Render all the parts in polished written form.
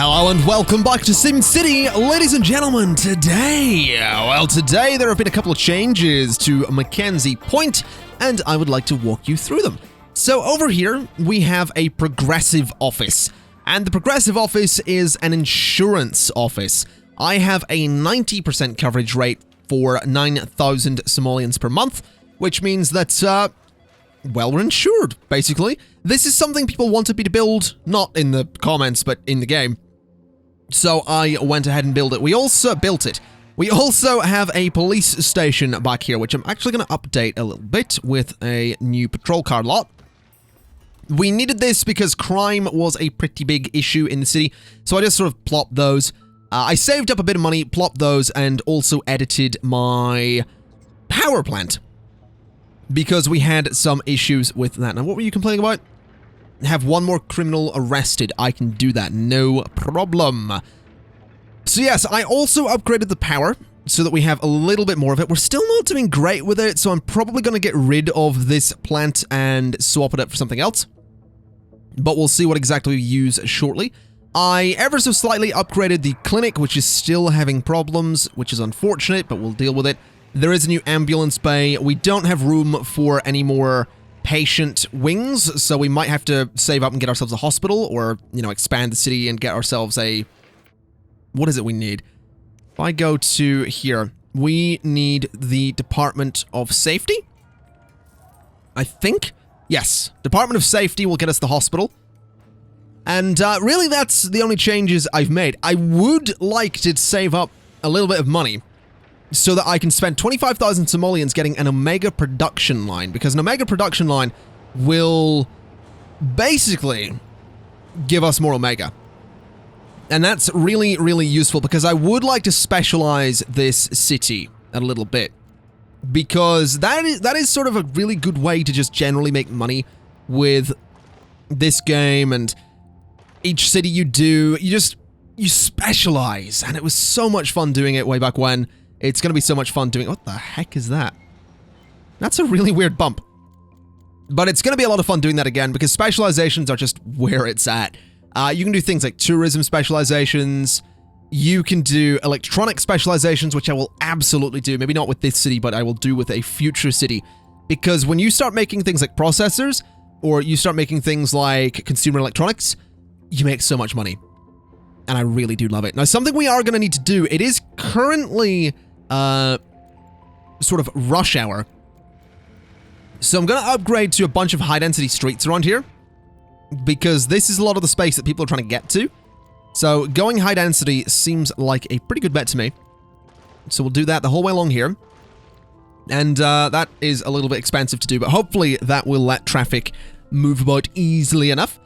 Hello and welcome back to SimCity, ladies and gentlemen. Today there have been a couple of changes to Mackenzie Point, and I would like to walk you through them. So over here, we have a progressive office, and the progressive office is an insurance office. I have a 90% coverage rate for 9,000 simoleons per month, which means that, well, we're insured, basically. This is something people wanted me to build, not in the comments, but in the game. So I went ahead and built it. We also have a police station back here, which I'm actually going to update a little bit with a new patrol car lot. We needed this because crime was a pretty big issue in the city, so I just sort of plopped those. I saved up a bit of money, plopped those, and also edited my power plant, because we had some issues with that. Now, what were you complaining about? Have one more criminal arrested. I can do that, no problem. So yes, I also upgraded the power so that we have a little bit more of it. We're still not doing great with it, so I'm probably going to get rid of this plant and swap it up for something else. But we'll see what exactly we use shortly. I ever so slightly upgraded the clinic, which is still having problems, which is unfortunate, but we'll deal with it. There is a new ambulance bay. We don't have room for any more patient wings, so we might have to save up and get ourselves a hospital, or, you know, expand the city and get ourselves a... What is it we need? If I go to here, we need the Department of Safety? I think? Yes. Department of Safety will get us the hospital. And really, that's the only changes I've made. I would like to save up a little bit of money so that I can spend 25,000 simoleons getting an Omega production line, because an Omega production line will basically give us more Omega. And that's really, really useful, because I would like to specialize this city a little bit, because that is sort of a really good way to just generally make money with this game. And each city you do, you specialize, and it was so much fun doing it way back when. It's going to be so much fun doing... What the heck is that? That's a really weird bump. But it's going to be a lot of fun doing that again, because specializations are just where it's at. You can do things like tourism specializations. You can do electronic specializations, which I will absolutely do. Maybe not with this city, but I will do with a future city. Because when you start making things like processors, or you start making things like consumer electronics, you make so much money. And I really do love it. Now, something we are going to need to do, it is currently... sort of rush hour. So I'm going to upgrade to a bunch of high-density streets around here, because this is a lot of the space that people are trying to get to. So going high-density seems like a pretty good bet to me. So we'll do that the whole way along here. And that is a little bit expensive to do, but hopefully that will let traffic move about easily enough.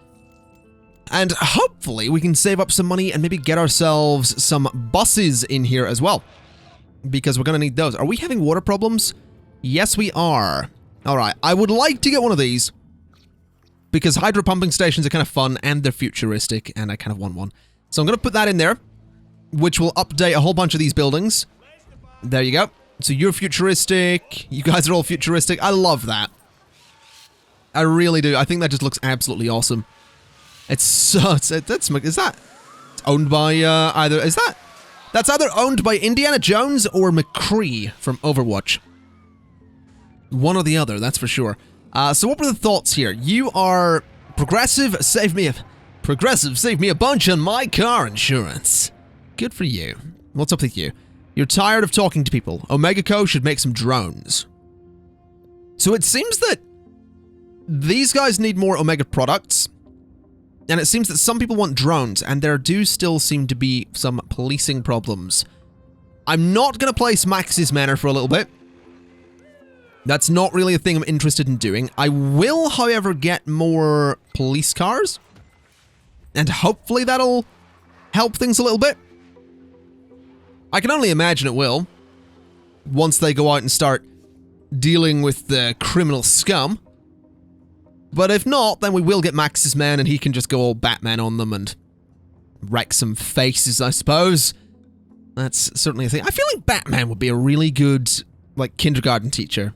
And hopefully we can save up some money and maybe get ourselves some buses in here as well, because we're going to need those. Are we having water problems? Yes, we are. All right. I would like to get one of these, because hydro pumping stations are kind of fun and they're futuristic, and I kind of want one. So I'm going to put that in there, which will update a whole bunch of these buildings. There you go. So you're futuristic. You guys are all futuristic. I love that. I really do. I think that just looks absolutely awesome. It's so... is that owned by either... Is that... That's either owned by Indiana Jones or McCree from Overwatch. One or the other, that's for sure. So what were the thoughts here? You are progressive, save me a bunch on my car insurance. Good for you. What's up with you? You're tired of talking to people. Omega Co should make some drones. So it seems that these guys need more Omega products. And it seems that some people want drones, and there do still seem to be some policing problems. I'm not going to place Max's Manor for a little bit. That's not really a thing I'm interested in doing. I will, however, get more police cars. And hopefully that'll help things a little bit. I can only imagine it will, once they go out and start dealing with the criminal scum. But if not, then we will get Max's Man, and he can just go all Batman on them and wreck some faces, I suppose. That's certainly a thing. I feel like Batman would be a really good, like, kindergarten teacher.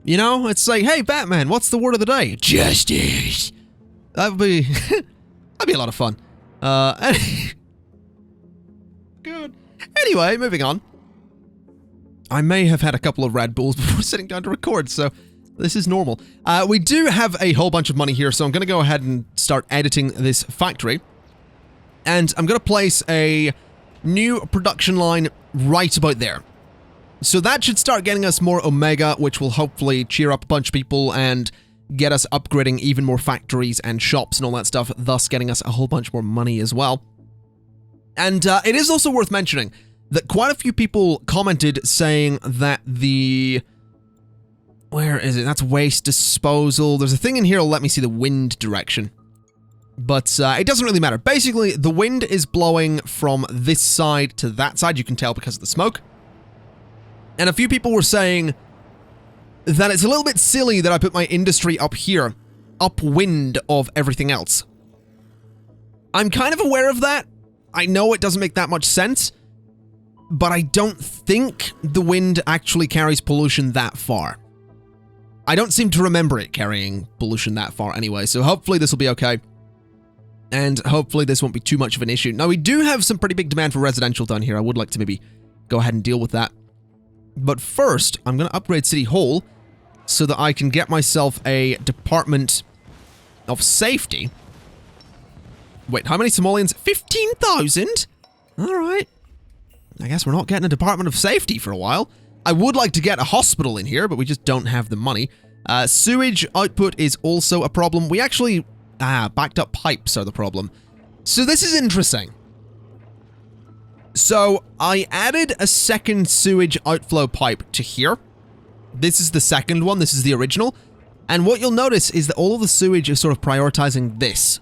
You know? It's like, hey, Batman, what's the word of the day? Justice. That would be... that'd be a lot of fun. Good. Anyway, moving on. I may have had a couple of Red Bulls before sitting down to record, so this is normal. We do have a whole bunch of money here, so I'm going to go ahead and start editing this factory. And I'm going to place a new production line right about there. So that should start getting us more Omega, which will hopefully cheer up a bunch of people and get us upgrading even more factories and shops and all that stuff, thus getting us a whole bunch more money as well. And it is also worth mentioning that quite a few people commented saying that the... Where is it? That's waste disposal. There's a thing in here that'll let me see the wind direction. But it doesn't really matter. Basically, the wind is blowing from this side to that side. You can tell because of the smoke. And a few people were saying that it's a little bit silly that I put my industry up here, upwind of everything else. I'm kind of aware of that. I know it doesn't make that much sense, but I don't think the wind actually carries pollution that far. I don't seem to remember it carrying pollution that far anyway, so hopefully this will be okay. And hopefully this won't be too much of an issue. Now, we do have some pretty big demand for residential down here. I would like to maybe go ahead and deal with that. But first, I'm going to upgrade City Hall so that I can get myself a Department of Safety. Wait, how many Somalians? 15,000? Alright. I guess we're not getting a Department of Safety for a while. I would like to get a hospital in here, but we just don't have the money. Sewage output is also a problem. We actually... backed up pipes are the problem. So this is interesting. So I added a second sewage outflow pipe to here. This is the second one. This is the original. And what you'll notice is that all of the sewage is sort of prioritizing this.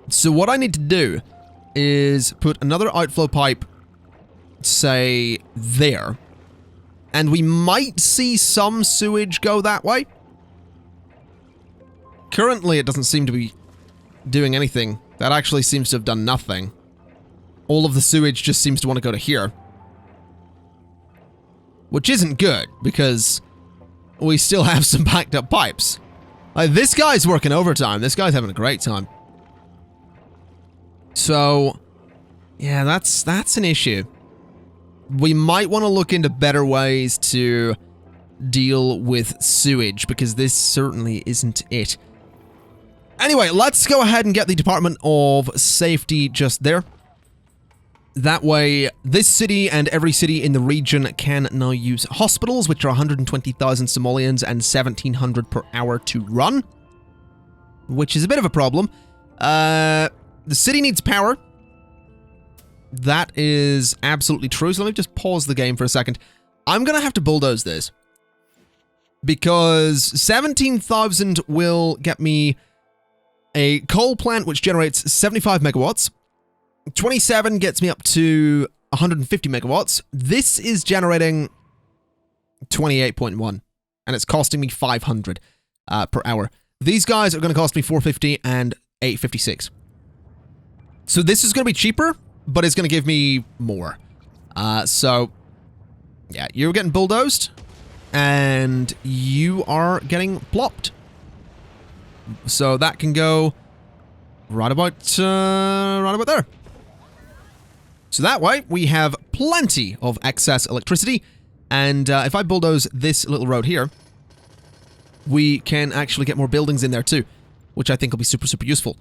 So what I need to do is put another outflow pipe, say, there. And we might see some sewage go that way. Currently, it doesn't seem to be doing anything. That actually seems to have done nothing. All of the sewage just seems to want to go to here. Which isn't good, because we still have some backed up pipes. This guy's working overtime. This guy's having a great time. So, yeah, that's an issue. We might want to look into better ways to deal with sewage, because this certainly isn't it. Anyway, let's go ahead and get the Department of Safety just there. That way, this city and every city in the region can now use hospitals, which are 120,000 Somalians and 1,700 per hour to run. Which is a bit of a problem. The city needs power. That is absolutely true. So let me just pause the game for a second. I'm going to have to bulldoze this. Because 17,000 will get me a coal plant which generates 75 megawatts. 27 gets me up to 150 megawatts. This is generating 28.1. And it's costing me 500 per hour. These guys are going to cost me 450 and 856. So this is going to be cheaper, but it's going to give me more. So, yeah, you're getting bulldozed. And you are getting plopped. So that can go right about there. So that way, we have plenty of excess electricity. And if I bulldoze this little road here, we can actually get more buildings in there too, which I think will be super, super useful.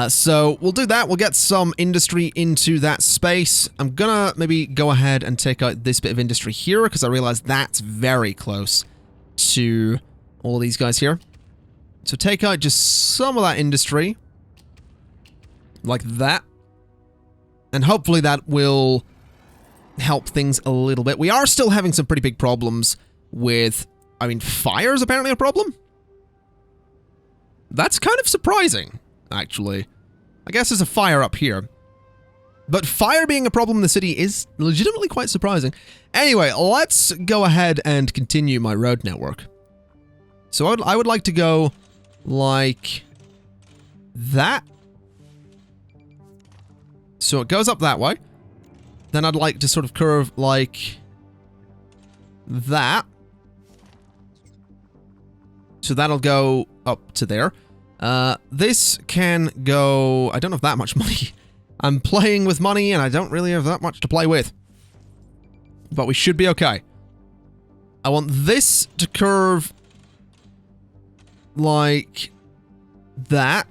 So we'll do that. We'll get some industry into that space. I'm gonna maybe go ahead and take out this bit of industry here because I realize that's very close to all of these guys here. So take out just some of that industry like that. And hopefully that will help things a little bit. We are still having some pretty big problems with, I mean, fire is apparently a problem. That's kind of surprising, actually. I guess there's a fire up here. But fire being a problem in the city is legitimately quite surprising. Anyway, let's go ahead and continue my road network. So I would like to go like that. So it goes up that way. Then I'd like to sort of curve like that. So that'll go up to there. This can go... I don't have that much money. I'm playing with money, and I don't really have that much to play with. But we should be okay. I want this to curve like that,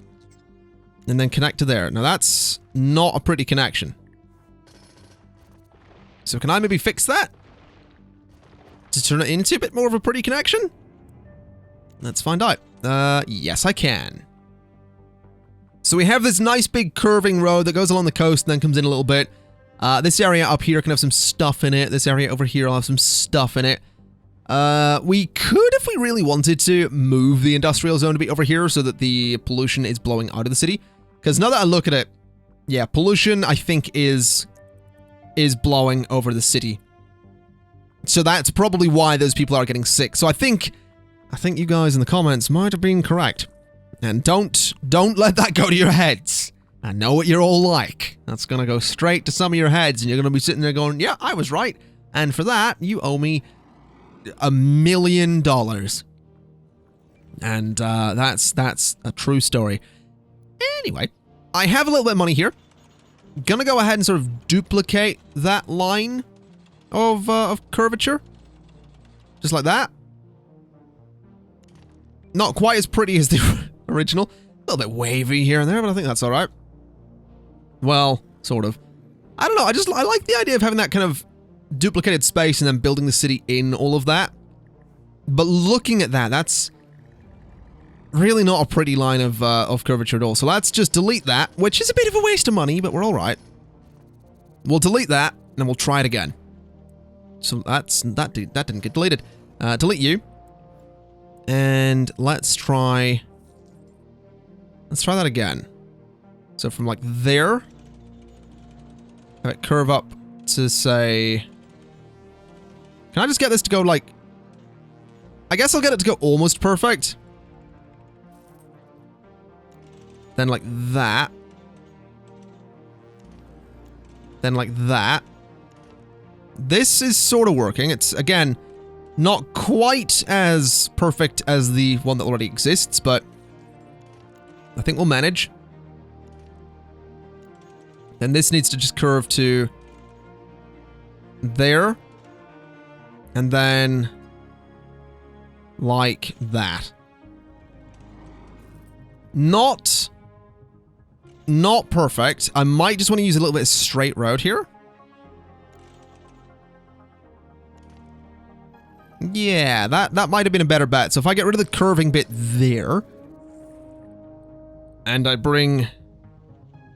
and then connect to there. Now, that's not a pretty connection. So can I maybe fix that? To turn it into a bit more of a pretty connection? Let's find out. Yes, I can. So we have this nice big curving road that goes along the coast and then comes in a little bit. This area up here can have some stuff in it. This area over here will have some stuff in it. We could, if we really wanted to, move the industrial zone to be over here so that the pollution is blowing out of the city. Because now that I look at it, yeah, pollution, I think, is blowing over the city. So that's probably why those people are getting sick. So I think you guys in the comments might have been correct. And don't let that go to your heads. I know what you're all like. That's gonna go straight to some of your heads, and you're gonna be sitting there going, yeah, I was right. And for that, you owe me $1 million. And that's a true story. Anyway, I have a little bit of money here. Gonna go ahead and sort of duplicate that line of curvature. Just like that. Not quite as pretty as the original. A little bit wavy here and there, but I think that's alright. Well, sort of. I don't know, I like the idea of having that kind of duplicated space and then building the city in all of that. But looking at that, that's really not a pretty line of curvature at all. So let's just delete that, which is a bit of a waste of money, but we're alright. We'll delete that, and then we'll try it again. So that didn't get deleted. Delete you. And let's try that again. So from like there, have it curve up to say, can I just get this to go like, I guess I'll get it to go almost perfect. Then like that. Then like that. This is sort of working. It's, again, not quite as perfect as the one that already exists, but I think we'll manage. Then this needs to just curve to there. And then like that. Not perfect. I might just want to use a little bit of straight road here. Yeah, that might have been a better bet. So if I get rid of the curving bit there, and I bring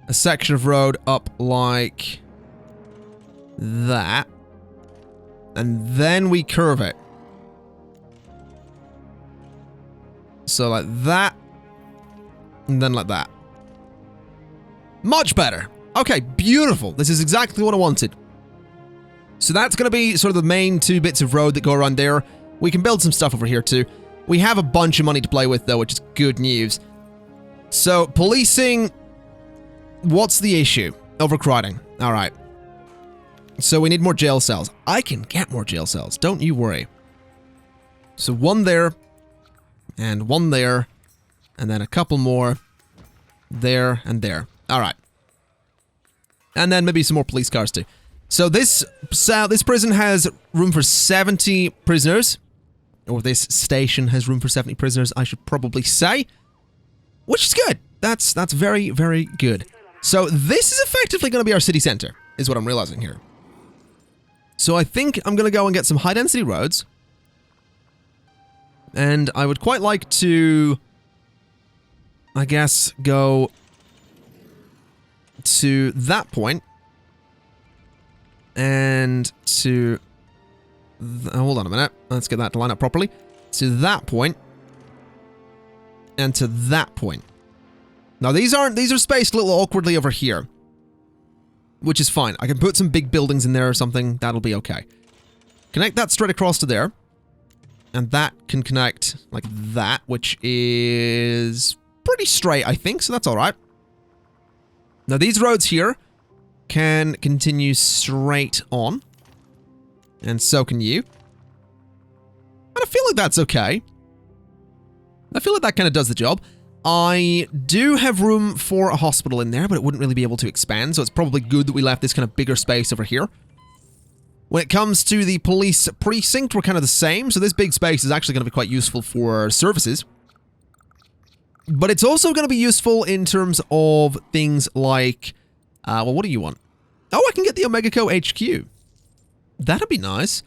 a section of road up like that, and then we curve it. So like that, and then like that. Much better. Okay, beautiful. This is exactly what I wanted. So that's going to be sort of the main two bits of road that go around there. We can build some stuff over here too. We have a bunch of money to play with though, which is good news. So, policing, what's the issue? Overcrowding. Alright. So we need more jail cells. I can get more jail cells, don't you worry. So one there, and one there, and then a couple more there and there. Alright. And then maybe some more police cars too. So this prison has room for 70 prisoners. Or this station has room for 70 prisoners, I should probably say. Which is good. That's very, very good. So this is effectively going to be our city center, is what I'm realizing here. So I think I'm going to go and get some high-density roads. And I would quite like to, I guess, go to that point. And to... hold on a minute. Let's get that to line up properly. To that point. And to that point. Now these are spaced a little awkwardly over here. Which is fine. I can put some big buildings in there or something. That'll be okay. Connect that straight across to there. And that can connect like that, which is pretty straight, I think, so that's alright. Now these roads here can continue straight on. And so can you. And I feel like that's okay. I feel like that kind of does the job. I do have room for a hospital in there, but it wouldn't really be able to expand, so it's probably good that we left this kind of bigger space over here. When it comes to the police precinct, we're kind of the same, so this big space is actually going to be quite useful for services. But it's also going to be useful in terms of things like, well, what do you want? Oh, I can get the Omega Co HQ. That'd be nice.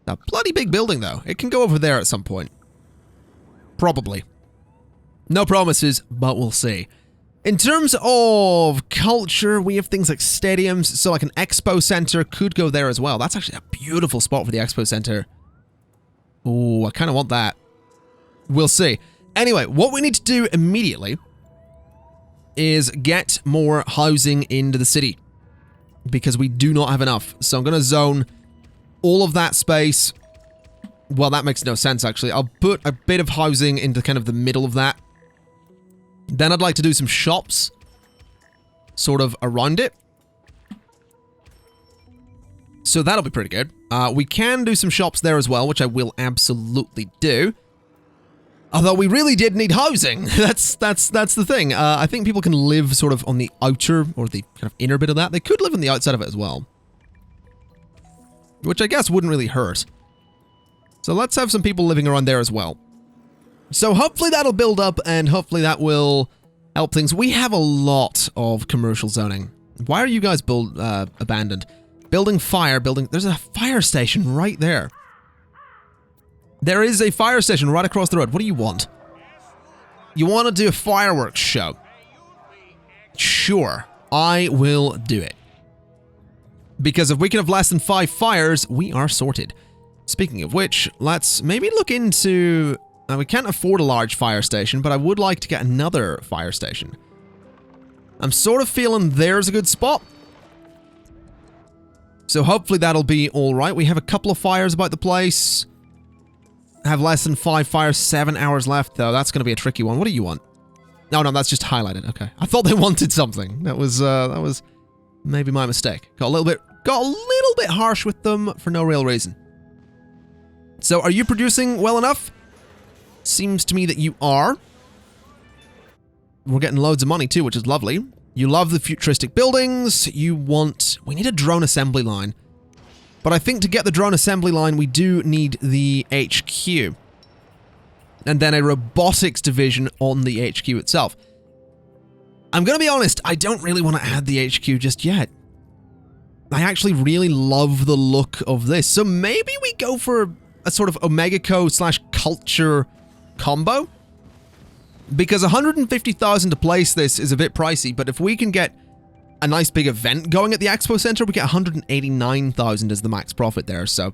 A bloody big building, though. It can go over there at some point. Probably. No promises, but we'll see. In terms of culture, we have things like stadiums, so like an expo center could go there as well. That's actually a beautiful spot for the expo center. Ooh, I kind of want that. We'll see. Anyway, what we need to do immediately is get more housing into the city, because we do not have enough. So I'm going to zone all of that space. Well, that makes no sense, actually. I'll put a bit of housing into kind of the middle of that. Then I'd like to do some shops sort of around it. So that'll be pretty good. We can do some shops there as well, which I will absolutely do. Although we really did need housing. That's the thing. I think people can live sort of on the outer or the kind of inner bit of that. They could live on the outside of it as well, which I guess wouldn't really hurt. So let's have some people living around there as well. So hopefully that'll build up, and hopefully that will help things. We have a lot of commercial zoning. Why are you guys abandoned? Building fire, building... There's a fire station right there. There is a fire station right across the road. What do you want? You want to do a fireworks show? Sure, I will do it. Because if we can have less than 5 fires, we are sorted. Speaking of which, let's maybe look into... we can't afford a large fire station, but I would like to get another fire station. I'm sort of feeling there's a good spot. So hopefully that'll be alright. We have a couple of fires about the place. Have less than 5 fires, 7 hours left, though. That's going to be a tricky one. What do you want? No, that's just highlighted. Okay. I thought they wanted something. That was maybe my mistake. Got a little bit harsh with them for no real reason. So are you producing well enough? Seems to me that you are. We're getting loads of money too, which is lovely. You love the futuristic buildings. We need a drone assembly line. But I think to get the drone assembly line, we do need the HQ. And then a robotics division on the HQ itself. I'm going to be honest, I don't really want to add the HQ just yet. I actually really love the look of this. So maybe we go for a sort of Omega Co / culture combo, because 150,000 to place this is a bit pricey, but if we can get a nice big event going at the Expo Center, we get 189,000 as the max profit there, so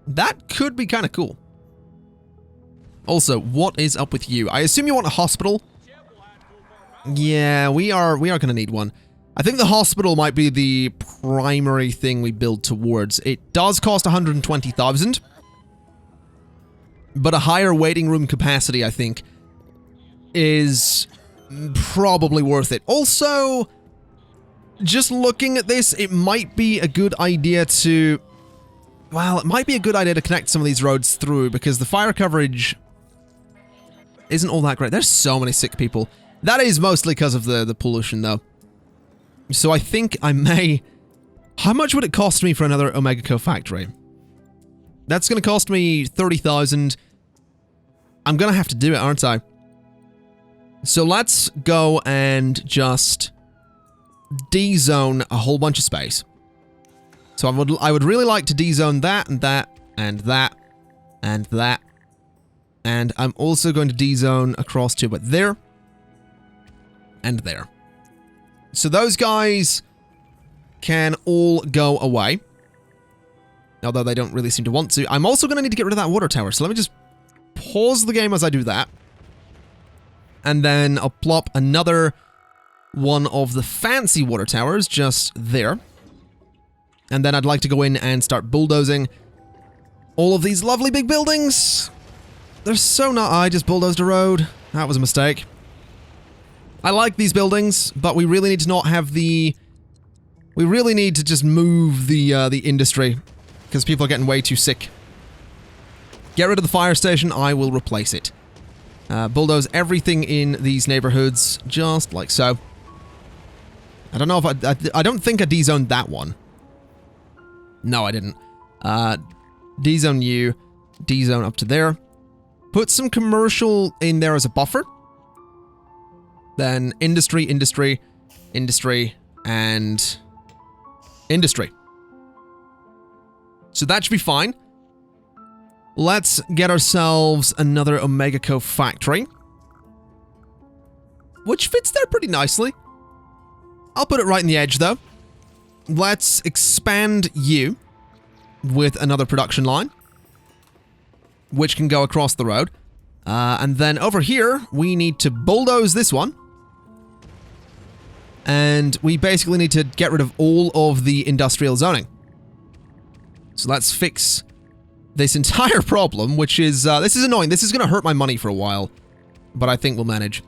that could be kind of cool. Also, what is up with you? I assume you want a hospital? Yeah, we are going to need one. I think the hospital might be the primary thing we build towards. It does cost 120,000. But a higher waiting room capacity, I think, is probably worth it. Also, just looking at this, it might be a good idea to... Well, it might be a good idea to connect some of these roads through, because the fire coverage isn't all that great. There's so many sick people. That is mostly because of the pollution, though. So I think I may... How much would it cost me for another Omega Co factory? That's going to cost me 30,000. I'm going to have to do it, aren't I? So let's go and just D-zone a whole bunch of space. So I would really like to D-zone that and that and that and that. And I'm also going to D-zone across to about there and there. So those guys can all go away. Although they don't really seem to want to. I'm also going to need to get rid of that water tower. So let me just pause the game as I do that. And then I'll plop another one of the fancy water towers just there. And then I'd like to go in and start bulldozing all of these lovely big buildings. They're so not... I just bulldozed a road. That was a mistake. I like these buildings, but we really need to not have the... We really need to just move the industry, because people are getting way too sick. Get rid of the fire station, I will replace it. Bulldoze everything in these neighborhoods, just like so. I don't know if I don't think I D-zoned that one. No, I didn't. D-zone you, D-zone up to there. Put some commercial in there as a buffer. Then industry, industry, industry, and industry. So that should be fine. Let's get ourselves another Omega Co factory, which fits there pretty nicely. I'll put it right in the edge, though. Let's expand you with another production line, which can go across the road. And then over here, we need to bulldoze this one. And we basically need to get rid of all of the industrial zoning. So let's fix this entire problem, which is, this is annoying. This is going to hurt my money for a while, but I think we'll manage.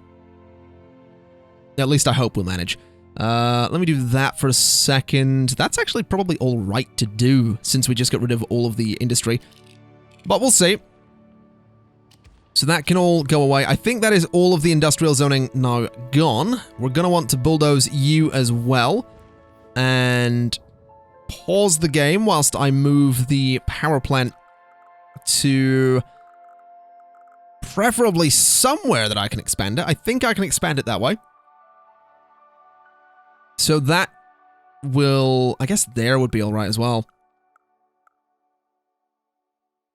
At least I hope we'll manage. Let me do that for a second. That's actually probably all right to do, since we just got rid of all of the industry. But we'll see. So that can all go away. I think that is all of the industrial zoning now gone. We're going to want to bulldoze you as well. And pause the game whilst I move the power plant to preferably somewhere that I can expand it. I think I can expand it that way. So that will... I guess there would be alright as well.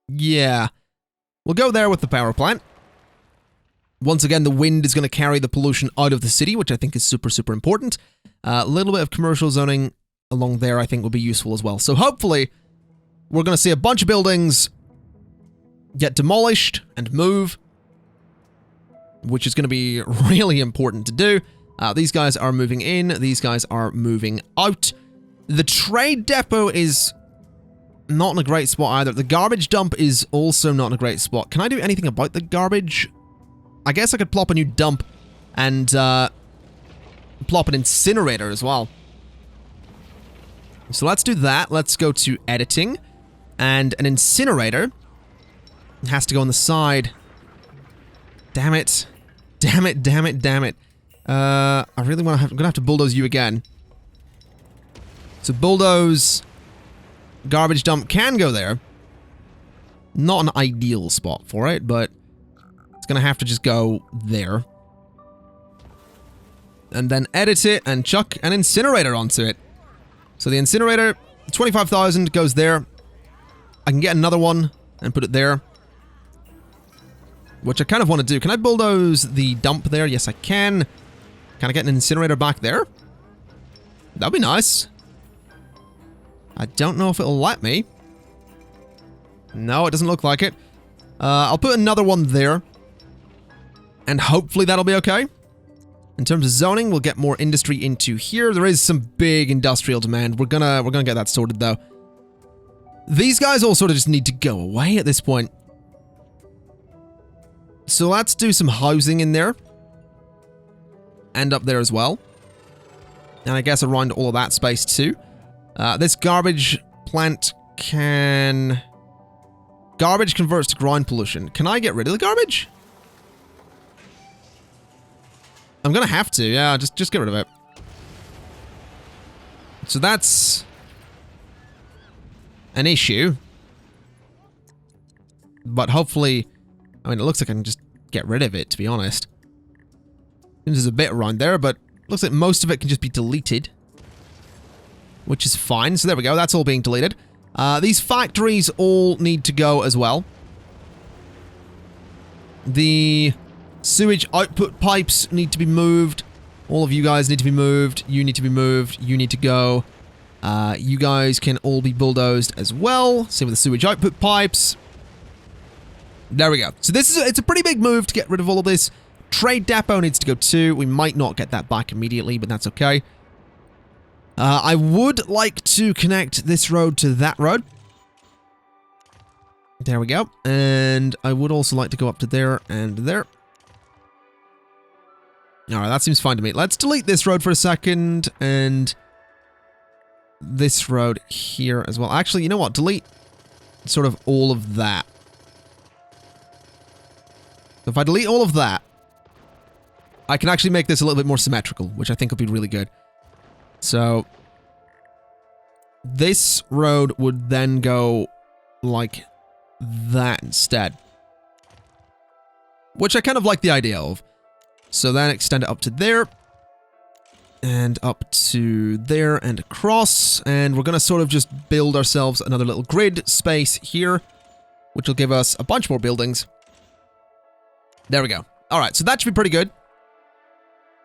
Yeah. We'll go there with the power plant. Once again, the wind is going to carry the pollution out of the city, which I think is super, super important. A little bit of commercial zoning along there I think will be useful as well. So hopefully, we're going to see a bunch of buildings get demolished and move, which is going to be really important to do. These guys are moving in. These guys are moving out. The trade depot is not in a great spot either. The garbage dump is also not in a great spot. Can I do anything about the garbage? I guess I could plop a new dump and plop an incinerator as well. So let's do that. Let's go to editing. And an incinerator has to go on the side. Damn it. Damn it, damn it, damn it. I really want to I'm gonna have to bulldoze you again. So bulldoze, garbage dump can go there. Not an ideal spot for it, but it's gonna have to just go there. And then edit it and chuck an incinerator onto it. So the incinerator, 25,000 goes there. I can get another one and put it there, which I kind of want to do. Can I bulldoze the dump there? Yes, I can. Can I get an incinerator back there? That'd be nice. I don't know if it'll let me. No, it doesn't look like it. I'll put another one there. And hopefully that'll be okay. In terms of zoning, we'll get more industry into here. There is some big industrial demand. We're gonna get that sorted though. These guys all sort of just need to go away at this point. So let's do some housing in there. And up there as well. And I guess around all of that space too. This garbage plant can... Garbage converts to ground pollution. Can I get rid of the garbage? I'm gonna have to, yeah, just get rid of it. So that's an issue. But hopefully, I mean, it looks like I can just get rid of it, to be honest. There's a bit around there, but looks like most of it can just be deleted. Which is fine, so there we go, that's all being deleted. These factories all need to go as well. The sewage output pipes need to be moved. All of you guys need to be moved. You need to be moved. You need to go. You guys can all be bulldozed as well. Same with the sewage output pipes. There we go. So this is it's a pretty big move to get rid of all of this. Trade depot needs to go too. We might not get that back immediately, but that's okay. I would like to connect this road to that road. There we go. And I would also like to go up to there and there. Alright, that seems fine to me. Let's delete this road for a second, and this road here as well. Actually, you know what? Delete sort of all of that. So if I delete all of that, I can actually make this a little bit more symmetrical, which I think would be really good. So this road would then go like that instead, which I kind of like the idea of. So then extend it up to there, and up to there, and across, and we're going to sort of just build ourselves another little grid space here, which will give us a bunch more buildings. There we go. Alright, so that should be pretty good.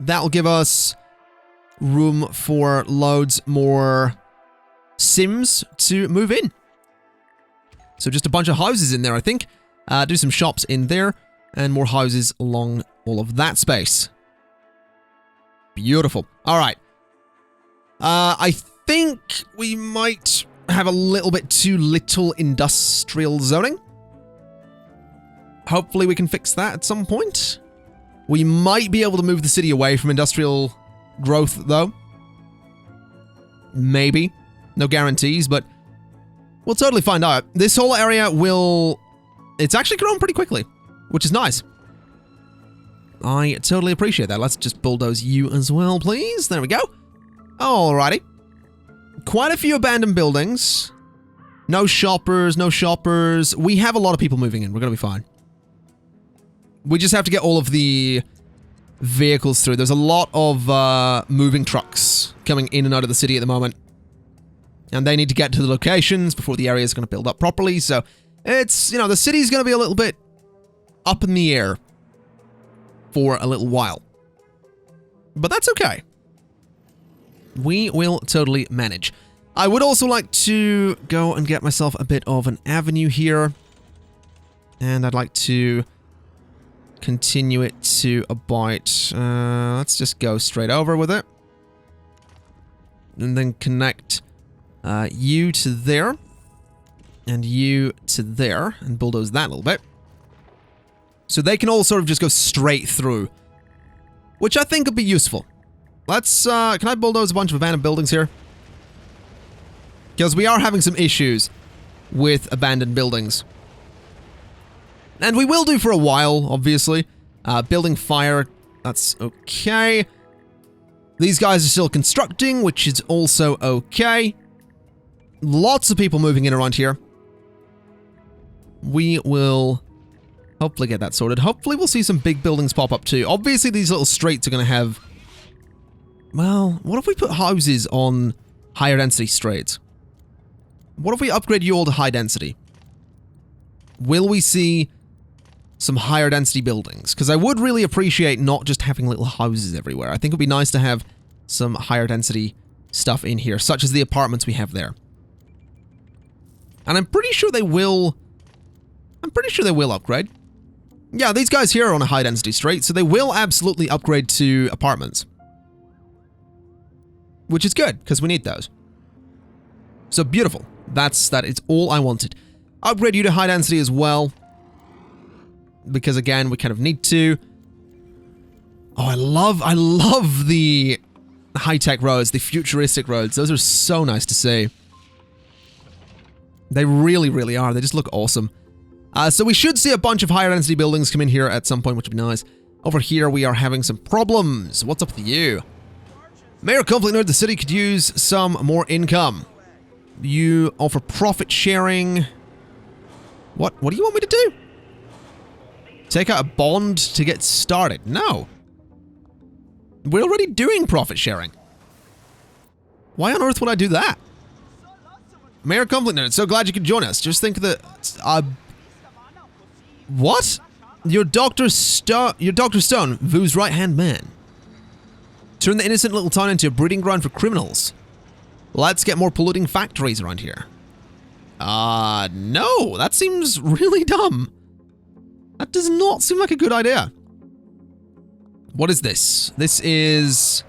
That'll give us room for loads more Sims to move in. So just a bunch of houses in there, I think. Do some shops in there, and more houses along all of that space. Beautiful. Alright. I think we might have a little bit too little industrial zoning. Hopefully we can fix that at some point. We might be able to move the city away from industrial growth, though. Maybe. No guarantees, but we'll totally find out. This whole area will... It's actually grown pretty quickly, which is nice. I totally appreciate that. Let's just bulldoze you as well, please. There we go. Alrighty. Quite a few abandoned buildings. No shoppers, no shoppers. We have a lot of people moving in. We're going to be fine. We just have to get all of the vehicles through. There's a lot of moving trucks coming in and out of the city at the moment. And they need to get to the locations before the area is going to build up properly. So it's, you know, the city's going to be a little bit up in the air for a little while. But that's okay. We will totally manage. I would also like to go and get myself a bit of an avenue here. And I'd like to continue it to about... let's just go straight over with it. And then connect you to there. And you to there. And bulldoze that a little bit. So they can all sort of just go straight through. Which I think would be useful. Let's, can I bulldoze a bunch of abandoned buildings here? Because we are having some issues with abandoned buildings. And we will do for a while, obviously. Building fire, that's okay. These guys are still constructing, which is also okay. Lots of people moving in around here. We will hopefully get that sorted. Hopefully we'll see some big buildings pop up too. Obviously these little streets are going to have... Well, what if we put houses on higher density streets? What if we upgrade you all to high density? Will we see some higher density buildings? Because I would really appreciate not just having little houses everywhere. I think it would be nice to have some higher density stuff in here, such as the apartments we have there. And I'm pretty sure they will... upgrade. Yeah, these guys here are on a high density street, so they will absolutely upgrade to apartments. Which is good, because we need those. So beautiful. That is all I wanted. Upgrade you to high density as well. Because again, we kind of need to. Oh, I love the high-tech roads, the futuristic roads. Those are so nice to see. They really, really are. They just look awesome. So we should see a bunch of higher density buildings come in here at some point, which would be nice. Over here, we are having some problems. What's up with you? Mayor ConflictNerd, the city could use some more income. You offer profit sharing. What do you want me to do? Take out a bond to get started? No. We're already doing profit sharing. Why on earth would I do that? Mayor ConflictNerd, so glad you could join us. Just think that... what? You're Dr. Stone, Vu's right-hand man. Turn the innocent little town into a breeding ground for criminals. Let's get more polluting factories around here. No, that seems really dumb. That does not seem like a good idea. What is this? This is...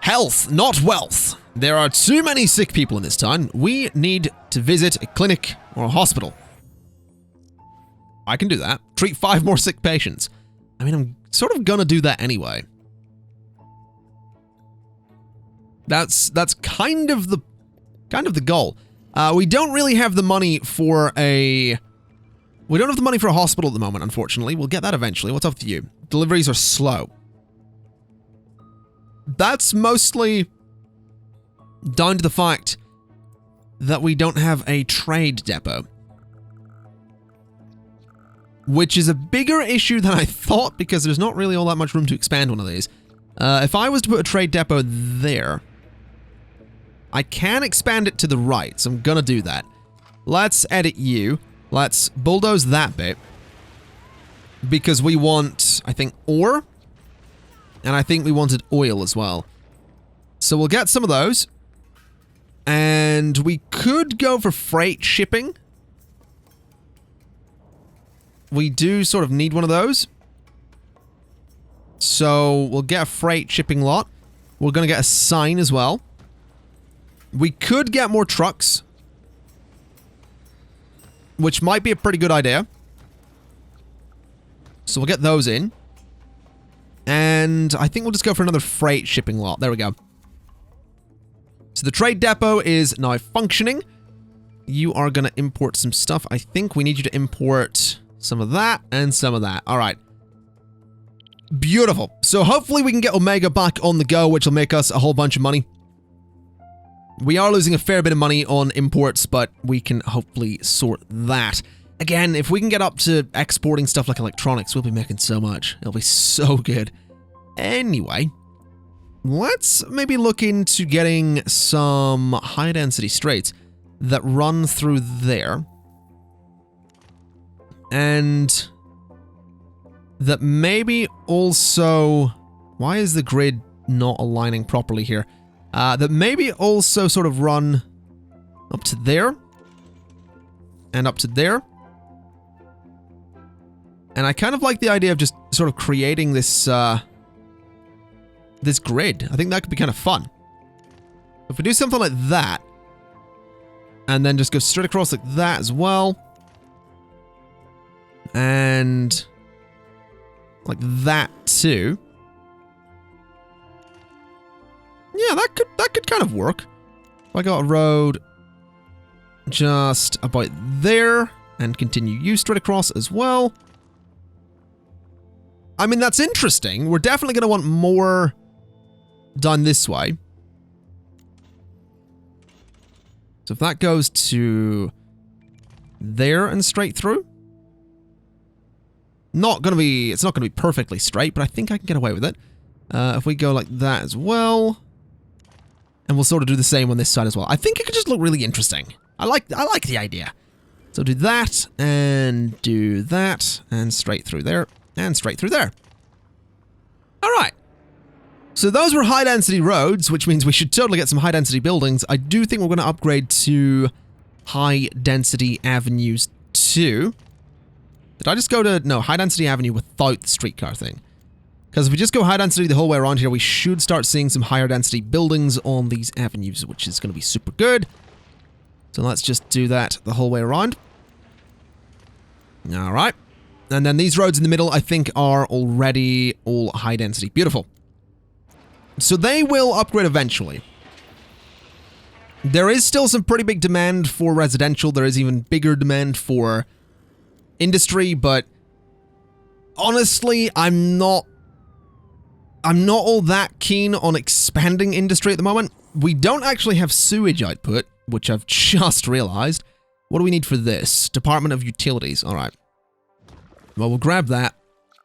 health, not wealth. There are too many sick people in this town. We need to visit a clinic or a hospital. I can do that. Treat 5 more sick patients. I mean, I'm sort of gonna do that anyway. That's kind of the goal. We don't really have the money for a We don't have the money for a hospital at the moment, unfortunately. We'll get that eventually. What's up with you? Deliveries are slow. That's mostly down to the fact that we don't have a trade depot. Which is a bigger issue than I thought, because there's not really all that much room to expand one of these. If I was to put a trade depot there, I can expand it to the right, so I'm gonna do that. Let's edit you. Let's bulldoze that bit. Because we want, I think, ore. And I think we wanted oil as well. So we'll get some of those. And we could go for freight shipping. We do sort of need one of those. So we'll get a freight shipping lot. We're going to get a sign as well. We could get more trucks, which might be a pretty good idea. So we'll get those in. And I think we'll just go for another freight shipping lot. There we go. So the trade depot is now functioning. You are going to import some stuff. I think we need you to import some of that and some of that. All right. Beautiful. So hopefully we can get Omega back on the go, which will make us a whole bunch of money. We are losing a fair bit of money on imports, but we can hopefully sort that. Again, if we can get up to exporting stuff like electronics, we'll be making so much. It'll be so good. Anyway, let's maybe look into getting some high-density straits that run through there. And that maybe also... Why is the grid not aligning properly here? That maybe also sort of run up to there. And up to there. And I kind of like the idea of just sort of creating this, this grid. I think that could be kind of fun. If we do something like that, and then just go straight across like that as well, and like that too. Yeah, that could kind of work. If I got a road just about there, and continue you straight across as well. I mean, that's interesting. We're definitely going to want more done this way. So if that goes to there and straight through. It's not going to be perfectly straight, but I think I can get away with it. If we go like that as well. And we'll sort of do the same on this side as well. I think it could just look really interesting. I like the idea. So do that, and straight through there, and straight through there. Alright. So those were high-density roads, which means we should totally get some high-density buildings. I do think we're going to upgrade to high-density avenues too. Did I just go to... No, high-density avenue without the streetcar thing. Because if we just go high-density the whole way around here, we should start seeing some higher-density buildings on these avenues, which is going to be super good. So let's just do that the whole way around. Alright. And then these roads in the middle, I think, are already all high-density. Beautiful. So they will upgrade eventually. There is still some pretty big demand for residential. There is even bigger demand for industry, but honestly, I'm not all that keen on expanding industry at the moment. We don't actually have sewage output, which I've just realized. What do we need for this? Department of Utilities. All right. Well, we'll grab that,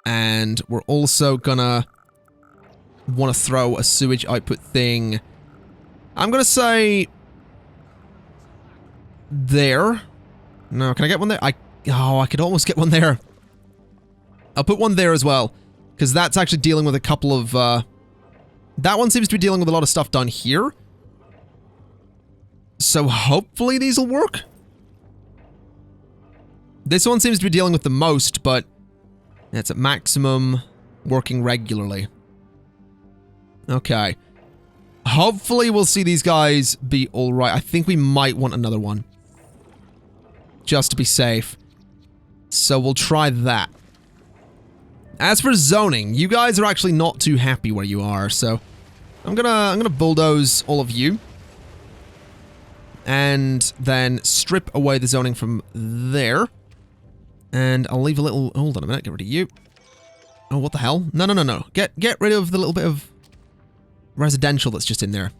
and we're also gonna want to throw a sewage output thing. I'm gonna say there. No, can I get one there? I could almost get one there. I'll put one there as well, because that's actually dealing with a couple of, that one seems to be dealing with a lot of stuff down here. So hopefully these will work. This one seems to be dealing with the most, but it's at maximum, working regularly. Okay. Hopefully we'll see these guys be alright. I think we might want another one, just to be safe. So we'll try that. As for zoning, you guys are actually not too happy where you are, so I'm gonna bulldoze all of you. And then strip away the zoning from there. And I'll leave a little... Hold on a minute, get rid of you. Oh, what the hell? No, no, no, no. Get rid of the little bit of residential that's just in there.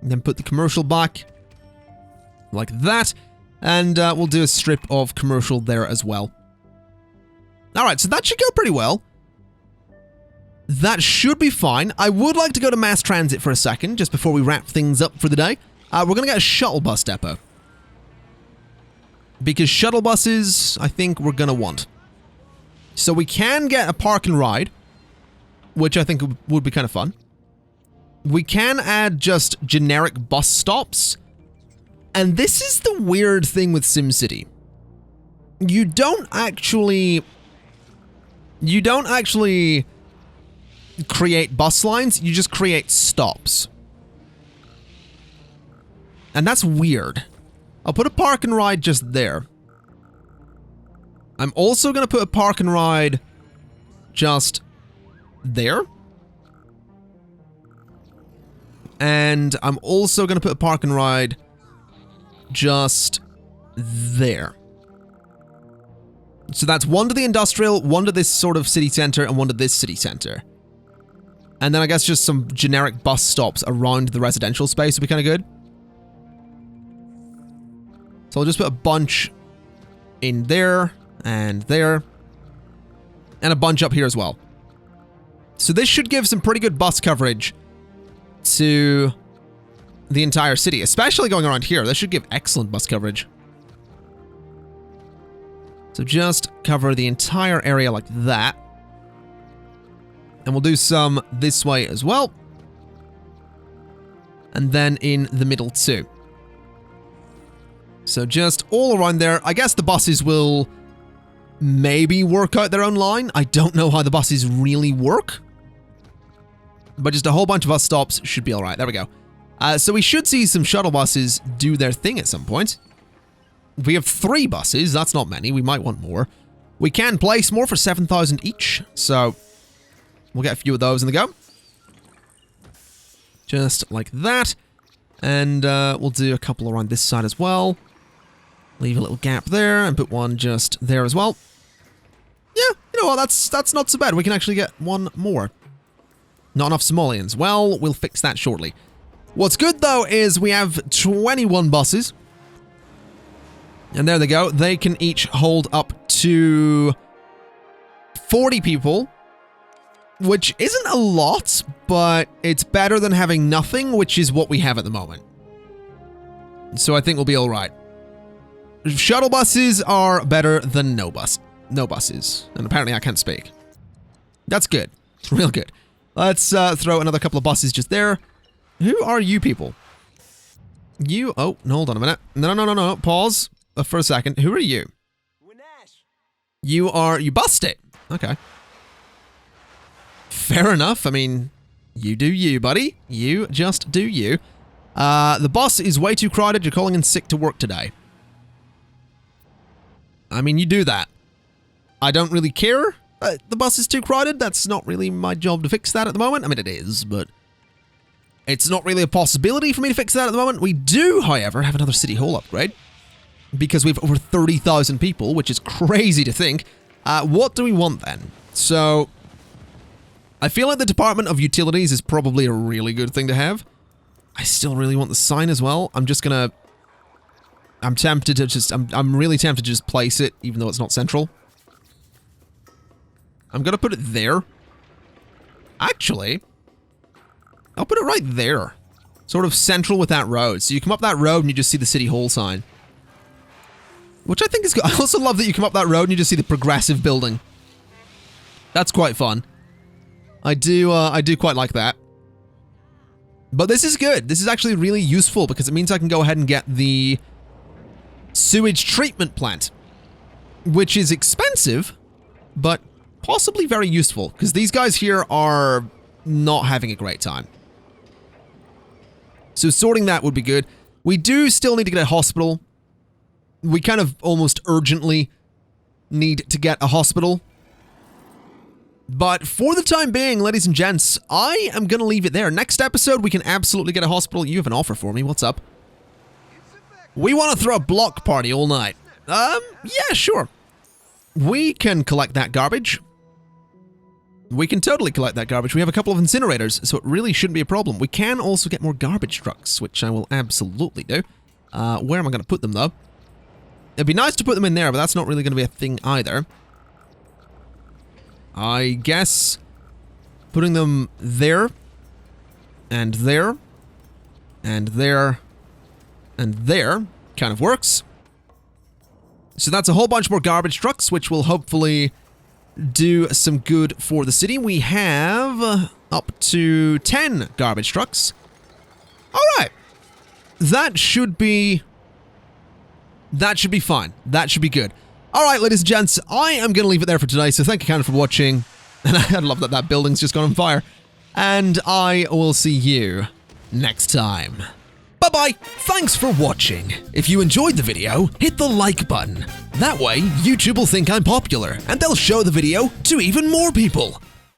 And then put the commercial back. Like that. And we'll do a strip of commercial there as well. Alright, so that should go pretty well. That should be fine. I would like to go to mass transit for a second, just before we wrap things up for the day. We're going to get a shuttle bus depot. Because shuttle buses, I think we're going to want. So we can get a park and ride, which I think would be kind of fun. We can add just generic bus stops. And this is the weird thing with SimCity. You don't actually create bus lines, you just create stops. And that's weird. I'll put a park and ride just there. I'm also going to put a park and ride just there. And I'm also going to put a park and ride just there. So that's one to the industrial, one to this sort of city center, and one to this city center. And then I guess just some generic bus stops around the residential space would be kind of good. So I'll just put a bunch in there, and a bunch up here as well. So this should give some pretty good bus coverage to the entire city, especially going around here. This should give excellent bus coverage. So just cover the entire area like that. And we'll do some this way as well. And then in the middle too. So just all around there. I guess the buses will maybe work out their own line. I don't know how the buses really work. But just a whole bunch of bus stops should be alright. There we go. So we should see some shuttle buses do their thing at some point. We have 3 buses. That's not many. We might want more. We can place more for 7,000 each. So we'll get a few of those in the go. Just like that. And we'll do a couple around this side as well. Leave a little gap there and put one just there as well. Yeah, you know what? That's not so bad. We can actually get one more. Not enough Somalians. Well, we'll fix that shortly. What's good, though, is we have 21 buses. And there they go. They can each hold up to 40 people. Which isn't a lot, but it's better than having nothing, which is what we have at the moment. So I think we'll be alright. Shuttle buses are better than no buses. And apparently I can't speak. That's good. It's real good. Let's throw another couple of buses just there. Who are you people? You... Oh, hold on a minute. No. Pause for a second. Who are you? You are... You bust it. Okay. Fair enough. I mean, you do you, buddy. You just do you. The bus is way too crowded. You're calling in sick to work today. I mean, you do that. I don't really care. The bus is too crowded. That's not really my job to fix that at the moment. I mean, it is, but it's not really a possibility for me to fix that at the moment. We do, however, have another City Hall upgrade because we have over 30,000 people, which is crazy to think. What do we want then? So I feel like the Department of Utilities is probably a really good thing to have. I still really want the sign as well. I'm just gonna... I'm tempted to just... I'm really tempted to just place it, even though it's not central. I'm gonna put it there. Actually, I'll put it right there. Sort of central with that road. So you come up that road and you just see the City Hall sign. Which I think is good. I also love that you come up that road and you just see the progressive building. That's quite fun. I do quite like that. But this is good. This is actually really useful because it means I can go ahead and get the sewage treatment plant, which is expensive, but possibly very useful because these guys here are not having a great time. So sorting that would be good. We do still need to get a hospital. We kind of almost urgently need to get a hospital. But for the time being, ladies and gents, I am going to leave it there. Next episode, we can absolutely get a hospital. You have an offer for me. What's up? We want to throw a block party all night. Yeah, sure. We can collect that garbage. We can totally collect that garbage. We have a couple of incinerators, so it really shouldn't be a problem. We can also get more garbage trucks, which I will absolutely do. Where am I going to put them, though? It'd be nice to put them in there, but that's not really going to be a thing either. I guess putting them there, and there, and there, and there kind of works. So that's a whole bunch more garbage trucks, which will hopefully do some good for the city. We have up to 10 garbage trucks. All right. That should be fine. That should be good. All right, ladies and gents, I am going to leave it there for today, so thank you kind of for watching. And I love that that building's just gone on fire. And I will see you next time. Bye-bye. Thanks for watching. If you enjoyed the video, hit the like button. That way, YouTube will think I'm popular, and they'll show the video to even more people.